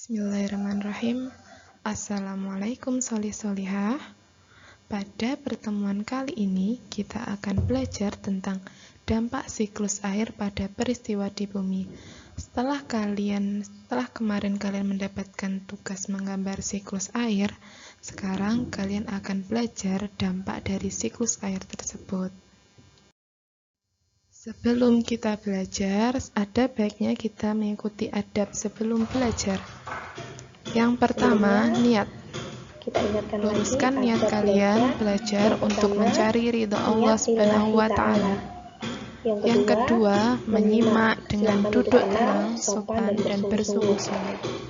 Bismillahirrahmanirrahim. Assalamualaikum solih-solihah. Pada pertemuan kali ini kita akan belajar tentang dampak siklus air pada peristiwa di bumi. Setelah kemarin kalian mendapatkan tugas menggambar siklus air, sekarang kalian akan belajar dampak dari siklus air tersebut. Sebelum kita belajar, ada baiknya kita mengikuti adab sebelum belajar. Yang pertama, niat. Luruskan niat kalian belajar untuk mencari ridha Allah Subhanahu wa Ta'ala. Yang kedua, menyimak dengan duduk tenang, sopan, dan bersungguh-sungguh.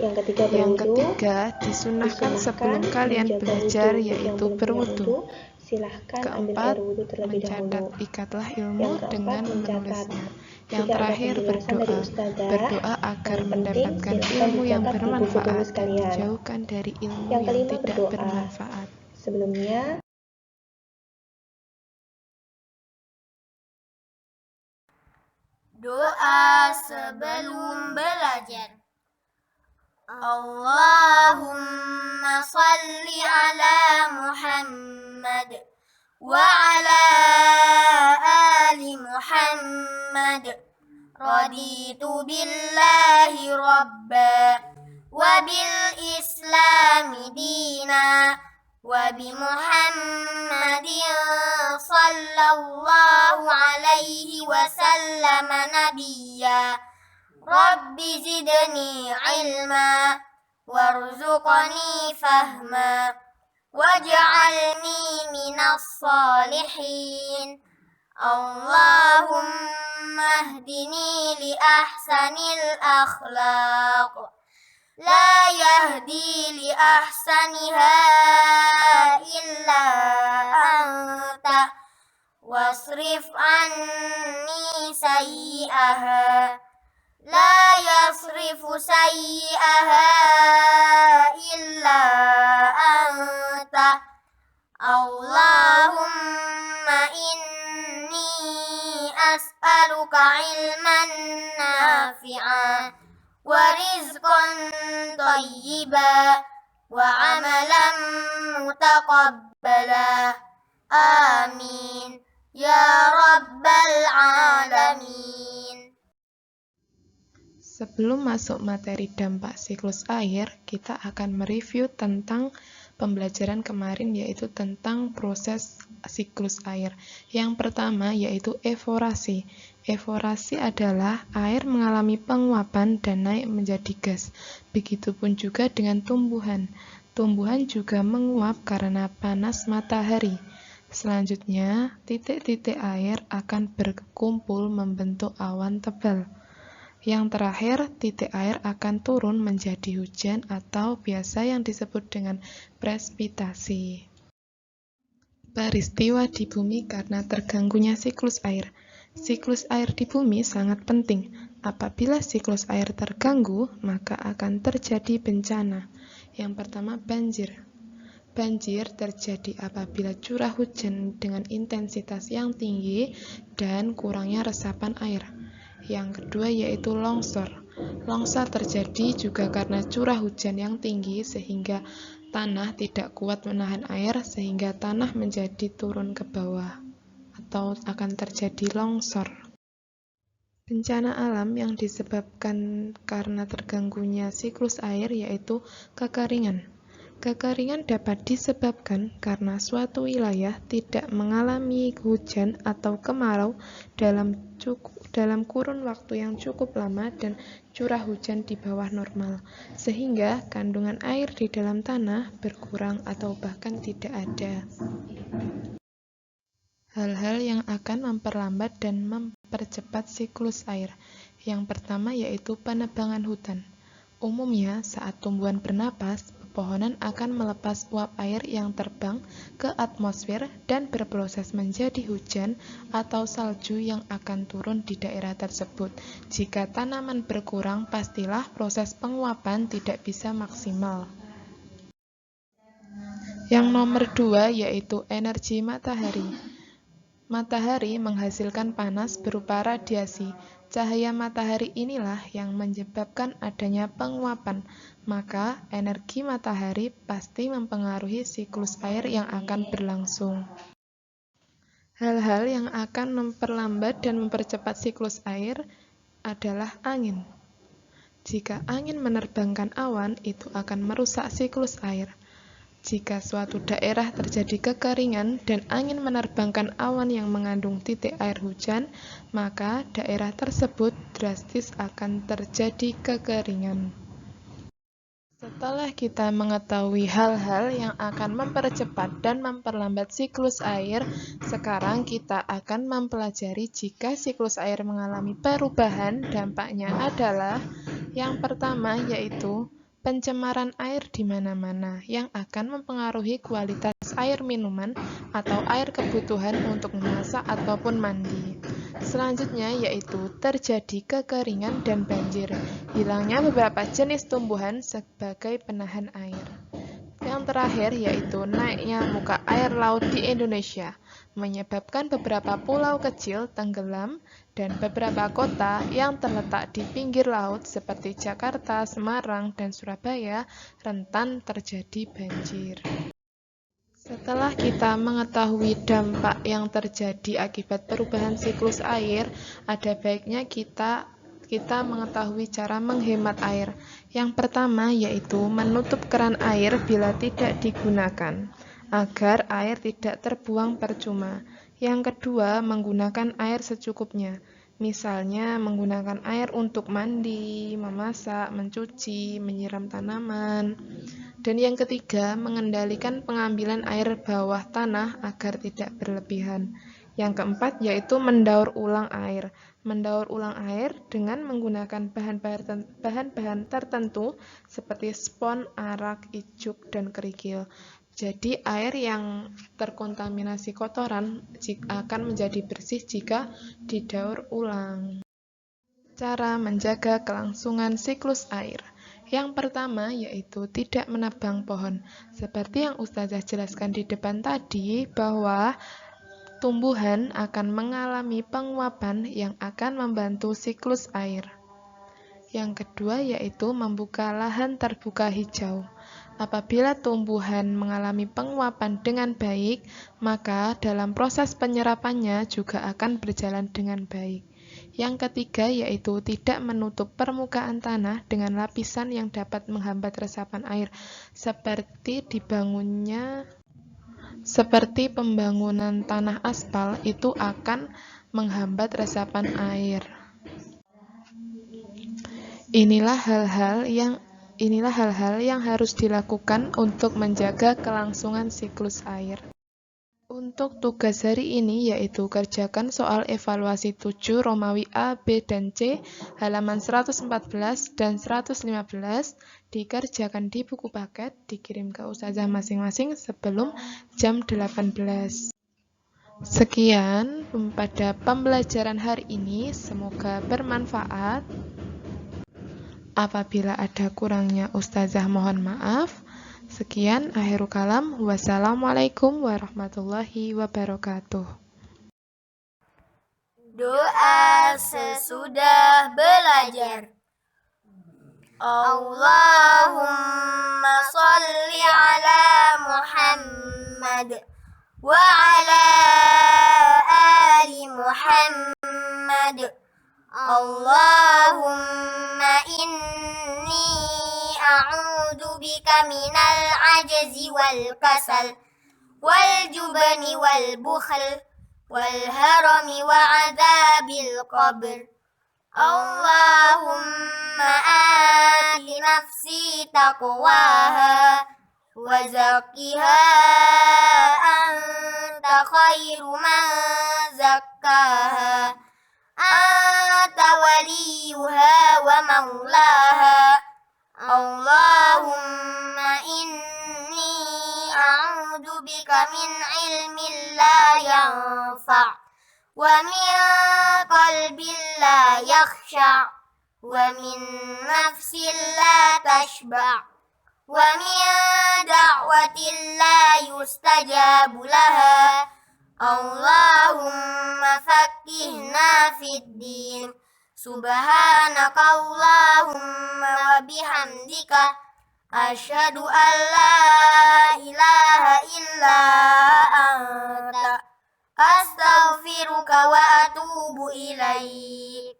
Yang ketiga, disunahkan sebelum kalian belajar, yaitu berwudu. Keempat, mencatat, ikatlah ilmu dengan menulisnya. Yang terakhir, berdoa agar mendapatkan ilmu yang bermanfaat dan dijauhkan dari ilmu yang tidak bermanfaat. Sebelumnya, doa sebelum belajar. Allahumma salli ala Muhammad wa ala ali Muhammad. Raditu billahi rabba wa bil islami dina wa bi Muhammadin sallallahu alaihi wasallam nabiyya. Rabbi zidni ilma warzuqni fahma waj'alni minas salihin. Allahumma hdini li ahsanil akhlaq la yahdi li ahsaniha illa anta wasrif anni sayyi'aha la yasrifu sayyi'aha illa anta. Allahumma inni as'aluka ilman nafi'a wa rizqan thayyiba wa amalan mutaqabbala. Amin ya rabbal alamin. Sebelum masuk materi dampak siklus air, kita akan mereview tentang pembelajaran kemarin, yaitu tentang proses siklus air. Yang pertama yaitu evaporasi. Evaporasi adalah air mengalami penguapan dan naik menjadi gas. Begitupun juga dengan tumbuhan. Tumbuhan juga menguap karena panas matahari. Selanjutnya, titik-titik air akan berkumpul membentuk awan tebal. Yang terakhir, titik air akan turun menjadi hujan atau biasa yang disebut dengan presipitasi. Peristiwa di bumi karena terganggunya siklus air. Siklus air di bumi sangat penting. Apabila siklus air terganggu, maka akan terjadi bencana. Yang pertama, banjir. Banjir terjadi apabila curah hujan dengan intensitas yang tinggi dan kurangnya resapan air. Yang kedua yaitu longsor. Longsor terjadi juga karena curah hujan yang tinggi sehingga tanah tidak kuat menahan air sehingga tanah menjadi turun ke bawah atau akan terjadi longsor. Bencana alam yang disebabkan karena terganggunya siklus air yaitu kekeringan. Kekeringan dapat disebabkan karena suatu wilayah tidak mengalami hujan atau kemarau dalam kurun waktu yang cukup lama dan curah hujan di bawah normal, sehingga kandungan air di dalam tanah berkurang atau bahkan tidak ada. Hal-hal yang akan memperlambat dan mempercepat siklus air. Yang pertama yaitu penebangan hutan. Umumnya saat tumbuhan bernapas, pepohonan akan melepas uap air yang terbang ke atmosfer dan berproses menjadi hujan atau salju yang akan turun di daerah tersebut. Jika tanaman berkurang, pastilah proses penguapan tidak bisa maksimal. Yang nomor 2 yaitu energi matahari. Matahari menghasilkan panas berupa radiasi. Cahaya matahari inilah yang menyebabkan adanya penguapan. Maka, energi matahari pasti mempengaruhi siklus air yang akan berlangsung. Hal-hal yang akan memperlambat dan mempercepat siklus air adalah angin. Jika angin menerbangkan awan, itu akan merusak siklus air. Jika suatu daerah terjadi kekeringan dan angin menerbangkan awan yang mengandung titik air hujan, maka daerah tersebut drastis akan terjadi kekeringan. Setelah kita mengetahui hal-hal yang akan mempercepat dan memperlambat siklus air, sekarang kita akan mempelajari jika siklus air mengalami perubahan, dampaknya adalah yang pertama yaitu pencemaran air di mana-mana yang akan mempengaruhi kualitas air minuman atau air kebutuhan untuk memasak ataupun mandi. Selanjutnya yaitu terjadi kekeringan dan banjir, hilangnya beberapa jenis tumbuhan sebagai penahan air. Yang terakhir yaitu naiknya muka air laut di Indonesia, menyebabkan beberapa pulau kecil tenggelam dan beberapa kota yang terletak di pinggir laut seperti Jakarta, Semarang, dan Surabaya rentan terjadi banjir. Setelah kita mengetahui dampak yang terjadi akibat perubahan siklus air, ada baiknya kita mengetahui cara menghemat air. Yang pertama yaitu menutup keran air bila tidak digunakan, agar air tidak terbuang percuma. Yang kedua, menggunakan air secukupnya. Misalnya menggunakan air untuk mandi, memasak, mencuci, menyiram tanaman. Dan yang ketiga, mengendalikan pengambilan air bawah tanah agar tidak berlebihan. Yang keempat yaitu mendaur ulang air. Mendaur ulang air dengan menggunakan bahan-bahan tertentu seperti spons, arak, ijuk, dan kerikil. Jadi air yang terkontaminasi kotoran akan menjadi bersih jika didaur ulang. Cara menjaga kelangsungan siklus air. Yang pertama yaitu tidak menebang pohon. Seperti yang Ustazah jelaskan di depan tadi, bahwa tumbuhan akan mengalami penguapan yang akan membantu siklus air. Yang kedua yaitu membuka lahan terbuka hijau. Apabila tumbuhan mengalami penguapan dengan baik, maka dalam proses penyerapannya juga akan berjalan dengan baik. Yang ketiga yaitu tidak menutup permukaan tanah dengan lapisan yang dapat menghambat resapan air, seperti pembangunan tanah aspal itu akan menghambat resapan air. Inilah hal-hal yang harus dilakukan untuk menjaga kelangsungan siklus air. Untuk tugas hari ini yaitu kerjakan soal evaluasi 7 Romawi A, B, dan C halaman 114 dan 115 dikerjakan di buku paket, dikirim ke ustazah masing-masing sebelum jam 18. Sekian pada pembelajaran hari ini, semoga bermanfaat. Apabila ada kurangnya ustazah mohon maaf. Sekian akhirul kalam. Wassalamualaikum warahmatullahi wabarakatuh. Doa sesudah belajar. Allahumma salli ala Muhammad wa ala ali Muhammad. Allahumma inni a'udzu bika minal ajzi wal kasal wal jubni wal bukhl wal harami wa adzabil qabr. Allahumma ati nafsi taqwaha wa zakkiha anta khairu man zakkaha anta waliyuha wa maulaha. Allahumma inni a'udzu bika min ilmin la yanfa' wa min qalbin la yakhsha' wa min nafsin la tashba' wa min da'watin la yustajabu laha. Allahumma faqqihna fid din. Subhanaka Allahumma wa bihamdika asyhadu an la ilaha illa anta astaghfiruka wa atubu ilaik.